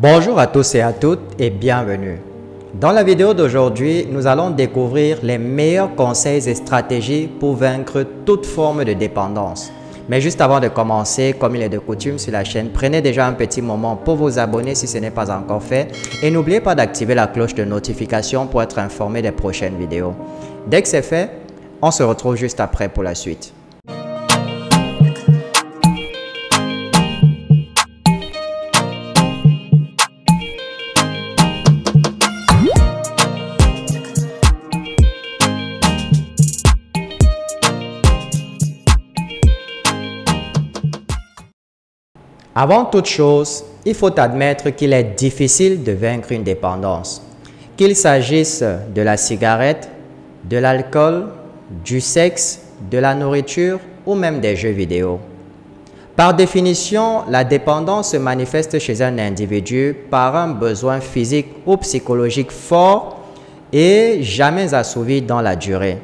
Bonjour à tous et à toutes et bienvenue. Dans la vidéo d'aujourd'hui, nous allons découvrir les meilleurs conseils et stratégies pour vaincre toute forme de dépendance. Mais juste avant de commencer, comme il est de coutume sur la chaîne, prenez déjà un petit moment pour vous abonner si ce n'est pas encore fait et n'oubliez pas d'activer la cloche de notification pour être informé des prochaines vidéos. Dès que c'est fait, on se retrouve juste après pour la suite. Avant toute chose, il faut admettre qu'il est difficile de vaincre une dépendance. Qu'il s'agisse de la cigarette, de l'alcool, du sexe, de la nourriture ou même des jeux vidéo. Par définition, la dépendance se manifeste chez un individu par un besoin physique ou psychologique fort et jamais assouvi dans la durée.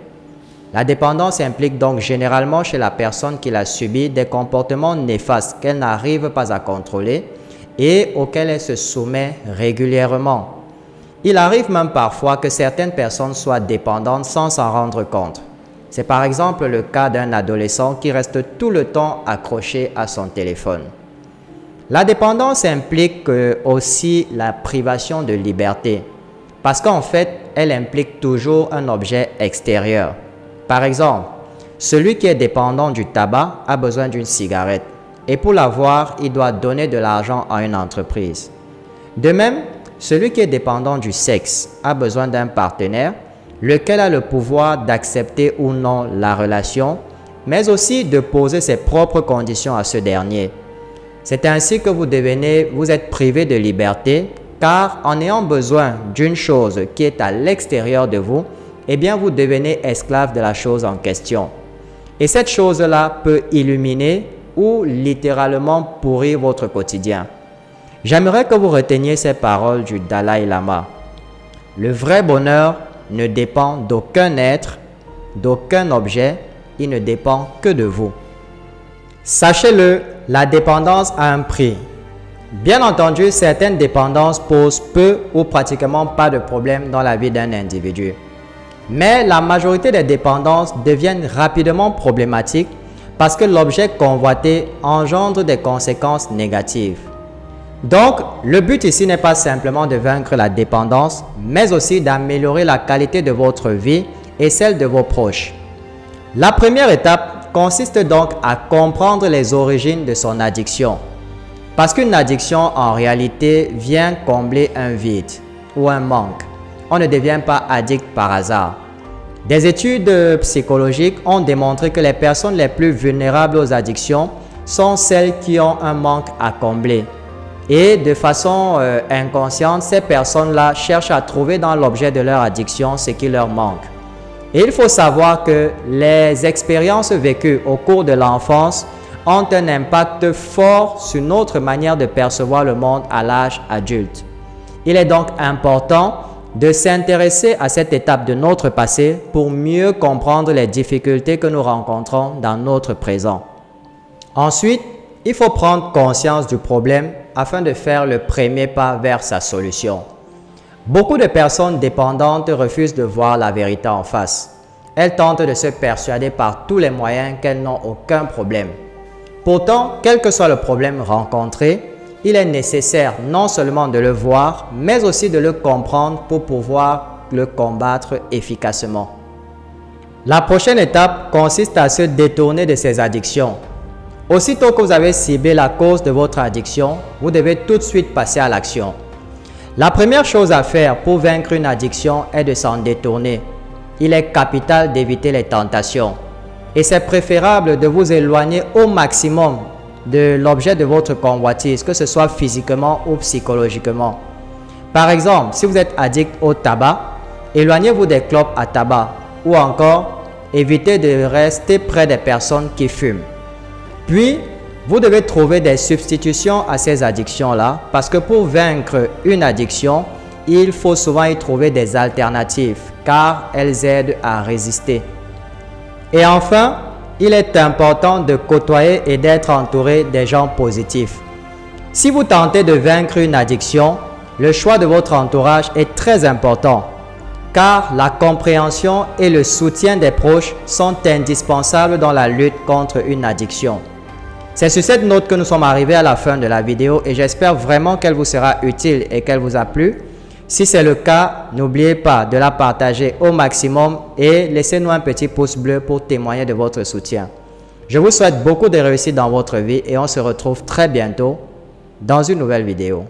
La dépendance implique donc généralement chez la personne qui l'a subi des comportements néfastes qu'elle n'arrive pas à contrôler et auxquels elle se soumet régulièrement. Il arrive même parfois que certaines personnes soient dépendantes sans s'en rendre compte. C'est par exemple le cas d'un adolescent qui reste tout le temps accroché à son téléphone. La dépendance implique aussi la privation de liberté parce qu'en fait, elle implique toujours un objet extérieur. Par exemple, celui qui est dépendant du tabac a besoin d'une cigarette et pour l'avoir, il doit donner de l'argent à une entreprise. De même, celui qui est dépendant du sexe a besoin d'un partenaire, lequel a le pouvoir d'accepter ou non la relation, mais aussi de poser ses propres conditions à ce dernier. C'est ainsi que vous êtes privé de liberté, car en ayant besoin d'une chose qui est à l'extérieur de vous, eh bien vous devenez esclave de la chose en question. Et cette chose-là peut illuminer ou littéralement pourrir votre quotidien. J'aimerais que vous reteniez ces paroles du Dalai Lama. Le vrai bonheur ne dépend d'aucun être, d'aucun objet, il ne dépend que de vous. Sachez-le, la dépendance a un prix. Bien entendu, certaines dépendances posent peu ou pratiquement pas de problème dans la vie d'un individu. Mais la majorité des dépendances deviennent rapidement problématiques parce que l'objet convoité engendre des conséquences négatives. Donc, le but ici n'est pas simplement de vaincre la dépendance, mais aussi d'améliorer la qualité de votre vie et celle de vos proches. La première étape consiste donc à comprendre les origines de son addiction. Parce qu'une addiction, en réalité, vient combler un vide ou un manque. On ne devient pas addict par hasard. Des études psychologiques ont démontré que les personnes les plus vulnérables aux addictions sont celles qui ont un manque à combler. Et de façon inconsciente, ces personnes-là cherchent à trouver dans l'objet de leur addiction ce qui leur manque. Et il faut savoir que les expériences vécues au cours de l'enfance ont un impact fort sur notre manière de percevoir le monde à l'âge adulte. Il est donc important de s'intéresser à cette étape de notre passé pour mieux comprendre les difficultés que nous rencontrons dans notre présent. Ensuite, il faut prendre conscience du problème afin de faire le premier pas vers sa solution. Beaucoup de personnes dépendantes refusent de voir la vérité en face. Elles tentent de se persuader par tous les moyens qu'elles n'ont aucun problème. Pourtant, quel que soit le problème rencontré, il est nécessaire non seulement de le voir, mais aussi de le comprendre pour pouvoir le combattre efficacement. La prochaine étape consiste à se détourner de ces addictions. Aussitôt que vous avez ciblé la cause de votre addiction, vous devez tout de suite passer à l'action. La première chose à faire pour vaincre une addiction est de s'en détourner. Il est capital d'éviter les tentations. Et c'est préférable de vous éloigner au maximum de l'objet de votre convoitise, que ce soit physiquement ou psychologiquement. Par exemple, si vous êtes addict au tabac, éloignez-vous des clopes à tabac ou encore évitez de rester près des personnes qui fument. Puis, vous devez trouver des substitutions à ces addictions-là parce que pour vaincre une addiction, il faut souvent y trouver des alternatives car elles aident à résister. Et enfin, il est important de côtoyer et d'être entouré des gens positifs. Si vous tentez de vaincre une addiction, le choix de votre entourage est très important, car la compréhension et le soutien des proches sont indispensables dans la lutte contre une addiction. C'est sur cette note que nous sommes arrivés à la fin de la vidéo et j'espère vraiment qu'elle vous sera utile et qu'elle vous a plu. Si c'est le cas, n'oubliez pas de la partager au maximum et laissez-nous un petit pouce bleu pour témoigner de votre soutien. Je vous souhaite beaucoup de réussite dans votre vie et on se retrouve très bientôt dans une nouvelle vidéo.